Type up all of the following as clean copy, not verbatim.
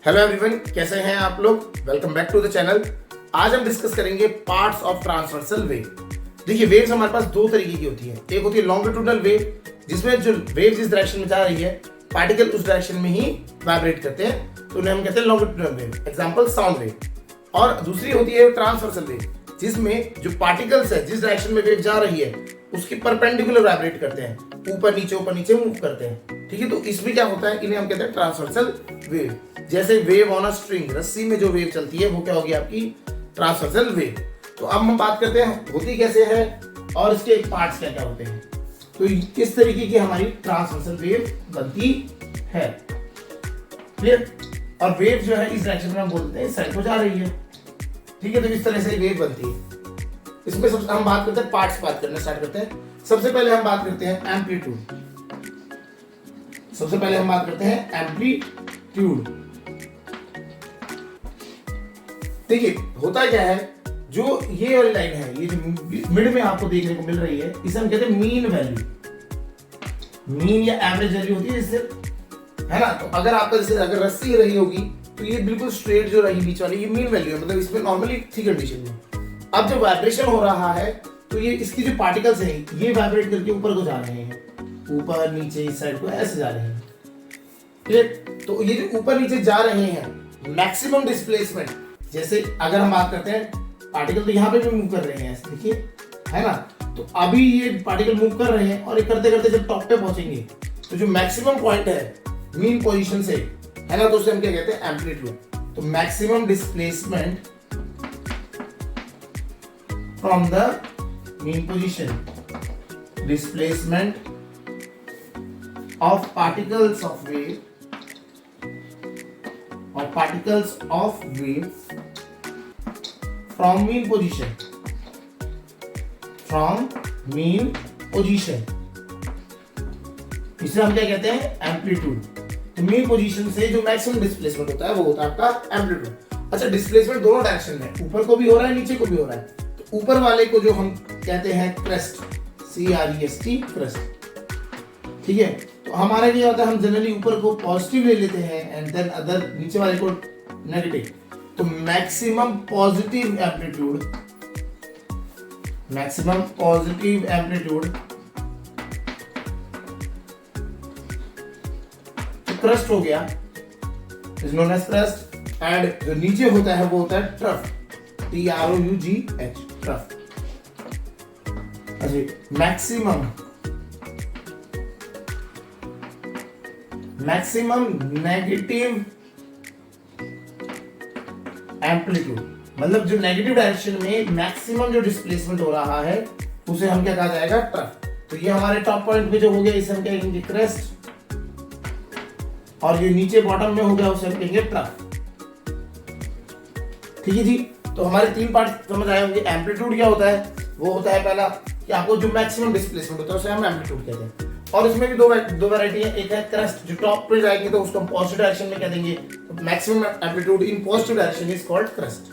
Hello everyone, कैसे हैं आप लोग। Welcome back to the channel. आज हम डिस्कस करेंगे पार्ट्स ऑफ ट्रांसवर्सल वेव। देखिए, वेव्स हमारे पास दो तरीके की होती है। एक होती है लॉन्गिट्यूडनल वेव, जिसमें जो वेव जिस डायरेक्शन में जा रही है पार्टिकल उस डायरेक्शन में ही वाइब्रेट करते हैं, तो उन्हें हम कहते हैं longitudinal wave, example sound wave. और दूसरी होती है ट्रांसवर्सल वेव, जिसमें जो पार्टिकल्स है जिस डायरेक्शन में वेव जा रही है उसकी परपेंडिकुलर वाइब्रेट करते हैं, ऊपर नीचे मूव करते हैं। ठीक है, तो इसमें क्या होता है, इन्हें हम कहते हैं ट्रांसवर्सल वेव। जैसे वेव ऑन अ स्ट्रिंग, रस्सी में जो वेव चलती है वो क्या होगी आपकी ट्रांसवर्सल वेव। तो अब हम बात करते हैं होती कैसे है और इसके पार्ट्स क्या क्या होते हैं। तो किस तरीके की हमारी ट्रांसवर्सल वेव बनती है, क्लियर। और वेव जो है इस डायरेक्शन में हम बोलते हैं इस साइड को जा रही है। ठीक है, तो इस तरह से वेव बनती है। इसमें सबसे हम बात करते हैं पार्ट्स, बात करना स्टार्ट करते हैं। सबसे पहले हम बात करते हैं एम्पलीट्यूड। देखिए, होता क्या है, जो ये वाली लाइन है, ये जो मिड में आपको देखने को मिल रही है, इसे हम कहते हैं मीन वैल्यू। मीन या एवरेज वैल्यू होती है इससे, है ना। तो अगर आपका जैसे अगर रस्सी रही होगी तो ये बिल्कुल स्ट्रेट जो रही बीच वाली, ये मीन वैल्यू है, मतलब इसमें नॉर्मली थी कंडीशन में। अब जब वाइब्रेशन हो रहा है तो ये इसकी जो पार्टिकल्स हैं ये वाइब्रेट करके ऊपर को जा रहे हैं, ऊपर नीचे इस साइड को ऐसे जा रहे हैं। ठीक, तो ये जो ऊपर नीचे जा रहे हैं मैक्सिमम डिस्प्लेसमेंट, जैसे अगर हम बात करते हैं पार्टिकल तो यहाँ पे भी मूव कर रहे हैं ऐसे, देखिए, है ना। तो अभी ये पार्टिकल मूव कर रहे हैं और ये करते करते जब टॉप पे पहुंचेंगे तो जो मैक्सिमम पॉइंट है मीन पोजीशन से, है ना, तो उसे हम क्या कहते हैं एम्पलीट्यूड। तो maximum displacement from the mean position, displacement of particles of wave from mean position, इसे हम क्या कहते हैं एम्पलीट्यूड। तो मीन पोजीशन से जो मैक्सिमम डिस्प्लेसमेंट होता है वो होता है आपका एम्पलीट्यूड। अच्छा, डिस्प्लेसमेंट दोनों डायरेक्शन में, ऊपर को भी हो रहा है नीचे को भी हो रहा है। तो ऊपर वाले को जो हम कहते हैं क्रेस्ट, CREST, क्रेस्ट। ठीक है, तो हमारे लिए होता है हम जनरली ऊपर को पॉजिटिव ले लेते हैं एंड देन अदर नीचे वाले को नेगेटिव। तो मैक्सिमम पॉजिटिव एम्पलीट्यूड क्रस्ट हो गया, is known as crest. And जो नीचे होता है वो होता है ट्रफ, TROUGH, ट्रफ। अच्छा, मैक्सिमम नेगेटिव एम्पलीट्यूड, मतलब जो नेगेटिव डायरेक्शन में मैक्सिमम जो डिस्प्लेसमेंट हो रहा है उसे हम क्या कहा जाएगा ट्रफ। तो ये हमारे टॉप पॉइंट पे जो हो गया इसे हम कहेंगे क्रेस्ट, और जो नीचे बॉटम में हो गया उसे हम कहेंगे ट्रफ। ठीक है जी, तो हमारे तीन पार्ट समझ आए होंगे। एम्पलीट्यूड क्या होता है, वो होता है पहला कि आपको जो मैक्सिमम डिस्प्लेसमेंट होता है उसे हम एम्पलीट्यूड कहते हैं। और इसमें भी दो वैरायटी है। एक है क्रस्ट, जो टॉप पे जाएगी तो उसको हम पॉजिटिव डायरेक्शन में कह देंगे, maximum amplitude in positive direction is called crust.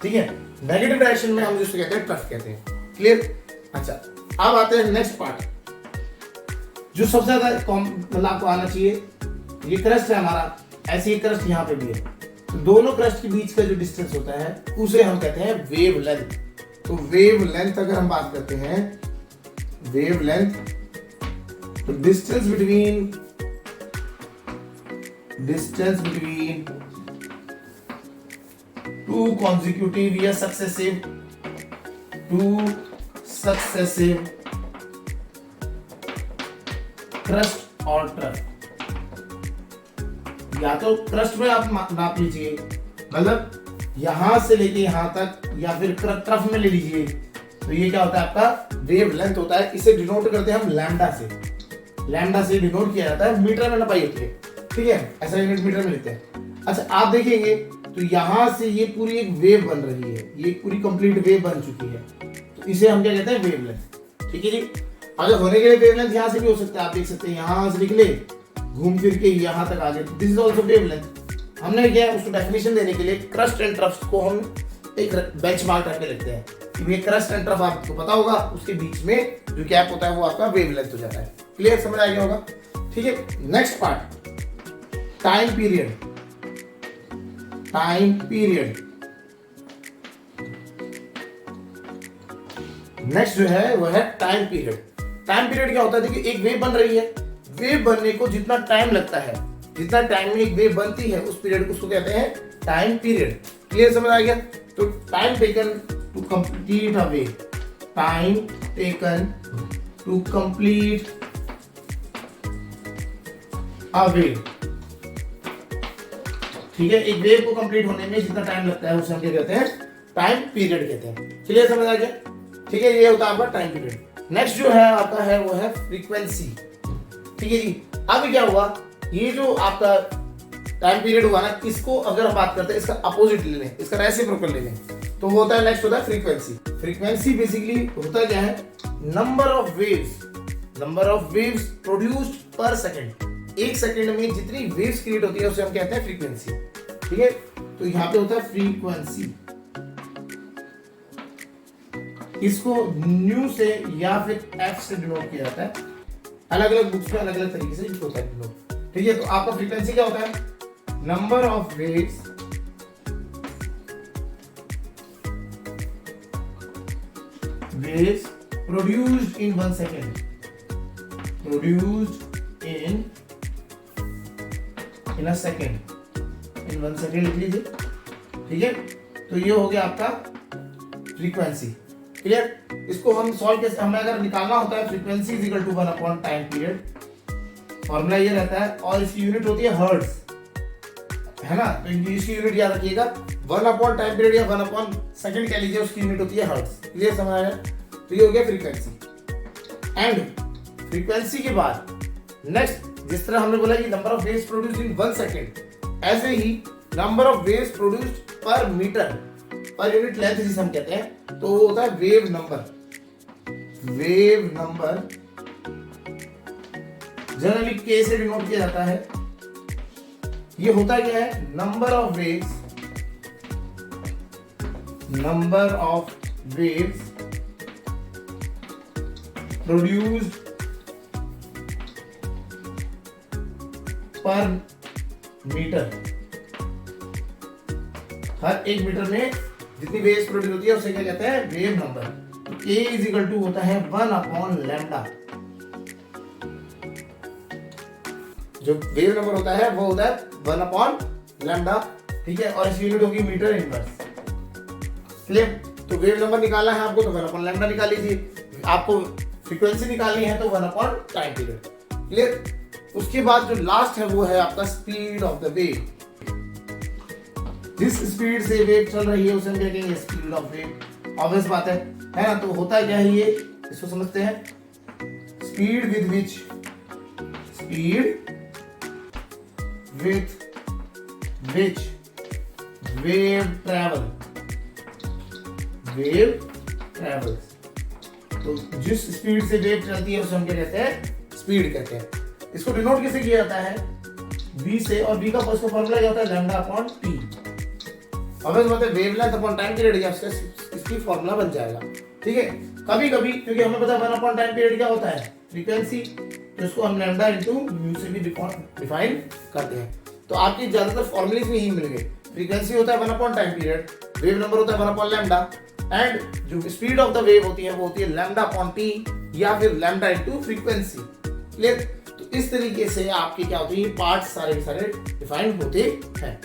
ठीक है, नेगेटिव डायरेक्शन में हम जिसको कहते हैं ट्रफ कहते हैं, क्लियर। अच्छा, अब आते हैं नेक्स्ट पार्ट, जो सबसे ज्यादा मतलब आपको आना चाहिए। ये क्रस्ट है हमारा, ऐसे ही क्रस्ट यहाँ पे भी है। तो दोनों क्रस्ट के बीच का जो डिस्टेंस होता है उसे हम कहते हैं वेव लेंथ। तो वेव लेंथ अगर हम बात करते हैं, वेव लेंथ, तो डिस्टेंस बिटवीन टू consecutive या सक्सेसिव क्रस्ट और ट्रफ। या तो क्रस्ट में आप नाप लीजिए, मतलब यहां से लेके यहां तक, या फिर ट्रफ में ले लीजिए। तो ये क्या होता है आपका वेव लेंथ होता है। इसे डिनोट करते हैं हम लैम्डा से डिनोट किया जाता है, मीटर में नपाई होती है। ठीक है, ऐसा यूनिट मीटर में लेते हैं। अच्छा, आप देखेंगे तो यहां से ये पूरी एक वेव बन रही है, ये पूरी कंप्लीट वेव बन चुकी है। तो इसे हम क्या कहते हैं वेवलेंथ। ठीक है जी, अगर होने के लिए वेवलेंथ यहां से भी हो सकता है, आप देख सकते हैं यहां से निकले घूम फिर के यहां तक आ गए, दिस इज आल्सो वेवलेंथ। हमने क्या है उसको डेफिनेशन देने के लिए क्रस्ट एंड ट्रफ्स को हम एक बेंचमार्क करके लिखते हैं कि ये क्रस्ट एंड ट्रफ आपको पता होगा, उसके बीच में जो गैप होता है वो आपका वेवलेंथ हो जाता है। क्लियर, समझ आ गया होगा। ठीक है, next part time period. Time period. Next जो है वो है टाइम पीरियड। टाइम पीरियड क्या होता है, देखिए एक वेव बन रही है, वेव बनने को जितना टाइम लगता है, जितना टाइम में एक वेव बनती है, उस पीरियड को उसको कहते हैं टाइम पीरियड। क्लियर समझ आ गया? तो time taken to complete a wave, time taken to complete a wave, ठीक है, एक वेव को कंप्लीट होने में जितना टाइम लगता है उसे हम क्या कहते हैं, टाइम पीरियड कहते हैं। क्लियर समझ आ गया? ठीक है, ये होता है आपका टाइम पीरियड। नेक्स्ट जो है आपका है वो है फ्रीक्वेंसी। ठीक है जी, अब क्या हुआ, ये जो आपका टाइम पीरियड हुआ ना, इसको अगर हम बात करते हैं, इसका अपोजिट ले लें, इसका रेसिप्रोकल ले लें, तो वो होता है, नेक्स्ट होता है फ्रीक्वेंसी। फ्रीक्वेंसी बेसिकली होता क्या है, नंबर ऑफ वेव्स प्रोड्यूस्ड पर सेकंड। एक सेकंड में जितनी वेव्स क्रिएट होती है उसे हम कहते हैं फ्रीक्वेंसी। ठीक है, तो यहाँ पे होता है फ्रीक्वेंसी, इसको न्यू से या फिर एफ से डिनोट किया जाता है। अलग अलग बुक्स में अलग अलग तरीके से यूज होता है डिनोट। ठीक है, तो आपका फ्रीक्वेंसी क्या होता है, number of waves produced in 1 second, produced in a second, in 1 second लिख लीजिए। ठीक है, तो ये हो गया आपका फ्रीक्वेंसी। क्लियर? इसको हम सॉल्व कैसे, हमें अगर निकालना होता है frequency is equal to 1 upon time period, formula ये रहता है, और इसकी यूनिट होती है हर्ट्ज, है ना, तो इसकी यूनिट याद रखिएगा, 1 अपॉन टाइम पीरियड या 1 अपॉन सेकंड कह लीजिए, उसकी यूनिट होती है हर्ट्ज। क्लियर समझ आया? तो ये हो गया फ्रीक्वेंसी। एंड फ्रीक्वेंसी के बाद नेक्स्ट, जिस तरह हमने बोला कि number of waves produced in 1 second, ऐसे ही नंबर ऑफ वेव्स प्रोड्यूस्ड पर मीटर, पर यूनिट लेंथ जिसे हम कहते हैं, तो वो होता है wave number. Wave number generally के से डिनोट किया जाता है। ये होता क्या है, नंबर ऑफ वेव्स प्रोड्यूस्ड पर मीटर। हर 1 मीटर में जितनी वेव्स प्रोड्यूस होती है उसे क्या कहते हैं, वेव नंबर। तो K इज इक्वल टू होता है 1 अपॉन लैम्डा। जो वेव नंबर होता है वो होता है 1 अपॉन लैम्डा। ठीक है, और इसकी यूनिट होगी मीटर इनवर्स। क्लियर? तो वेव नंबर निकालना है आपको, तो 1 अपॉन लैम्डा निकाल लीजिए। आपको फ्रीक्वेंसी निकालनी है तो 1 अपॉन टाइम पीरियड। क्लियर? उसके बाद जो लास्ट है वो है आपका स्पीड ऑफ द वेव। जिस स्पीड से वेव चल रही है उसे हम कहेंगे स्पीड ऑफ वेव। ऑब्वियस बात है ना? तो होता क्या है ये, इसको समझते हैं, speed with which wave travels. तो जिस स्पीड से वेव चलती है उसे हम क्या कहते हैं, स्पीड कहते हैं। इसको डिनोट कैसे किया जाता है, v से, और v का उसका फॉर्मूला क्या होता है, लैम्डा अपॉन t। ऑब्वियस बात है, वेवलेंथ अपॉन टाइम पीरियड या इसकी फॉर्मूला बन जाएगा। ठीक है, कभी कभी क्योंकि हमें पता है 1 अपॉन टाइम पीरियड क्या होता है, फ्रीक्वेंसी, तो इसको हम लैम्डा इनटू म्यू से भी डिफाइन करते हैं। तो आपकी ज्यादातर फॉर्मूलेज में ही मिलेंगे। फ्रीक्वेंसी होता है 1 upon time period, wave number होता है 1 अपॉन लैम्डा, एंड जो स्पीड ऑफ द वेव होती है वो होती है लैम्डा अपॉन टी या फिर लैम्डा इनटू फ्रीक्वेंसी। क्लियर? तो इस तरीके से आपके क्या होती है, पार्ट्स सारे डिफाइन होते हैं।